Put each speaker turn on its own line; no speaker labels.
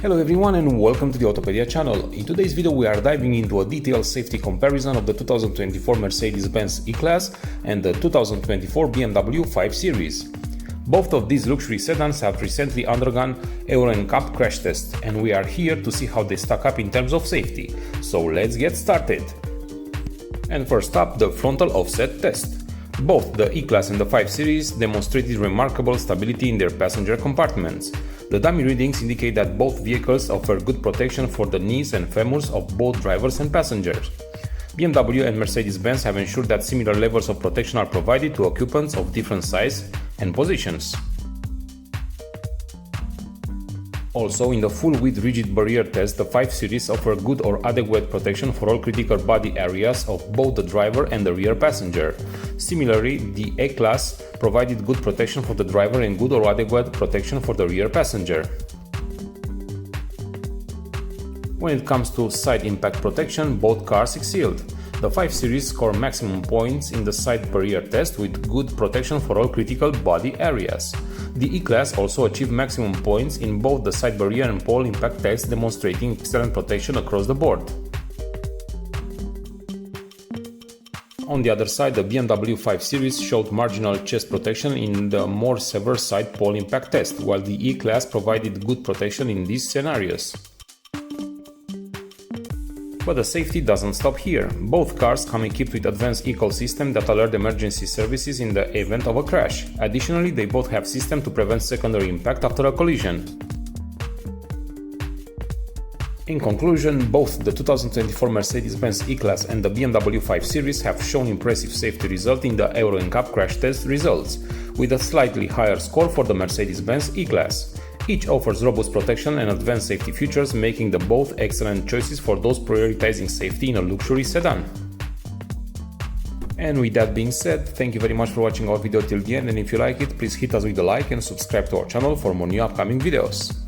Hello everyone and welcome to the Autopedia channel. In today's video we are diving into a detailed safety comparison of the 2024 Mercedes-Benz E-Class and the 2024 BMW 5 Series. Both of these luxury sedans have recently undergone Euro NCAP crash tests, and we are here to see how they stack up in terms of safety. So let's get started. And first up, the frontal offset test. Both the E-Class and the 5 Series demonstrated remarkable stability in their passenger compartments. The dummy readings indicate that both vehicles offer good protection for the knees and femurs of both drivers and passengers. BMW and Mercedes-Benz have ensured that similar levels of protection are provided to occupants of different size and positions. Also, in the full-width rigid barrier test, the 5 Series offer good or adequate protection for all critical body areas of both the driver and the rear passenger. Similarly, the E-Class provided good protection for the driver and good or adequate protection for the rear passenger. When it comes to side impact protection, both cars excelled. The 5 Series scored maximum points in the side barrier test with good protection for all critical body areas. The E-Class also achieved maximum points in both the side barrier and pole impact tests, demonstrating excellent protection across the board. On the other side, the BMW 5 Series showed marginal chest protection in the more severe side pole impact test, while the E-Class provided good protection in these scenarios. But the safety doesn't stop here. Both cars come equipped with advanced e-call system that alert emergency services in the event of a crash. Additionally, they both have system to prevent secondary impact after a collision. In conclusion, both the 2024 Mercedes-Benz E-Class and the BMW 5 Series have shown impressive safety result in the Euro NCAP crash test results, with a slightly higher score for the Mercedes-Benz E-Class. Each offers robust protection and advanced safety features, making them both excellent choices for those prioritizing safety in a luxury sedan. And with that being said, thank you very much for watching our video till the end, and if you like it, please hit us with a like and subscribe to our channel for more new upcoming videos.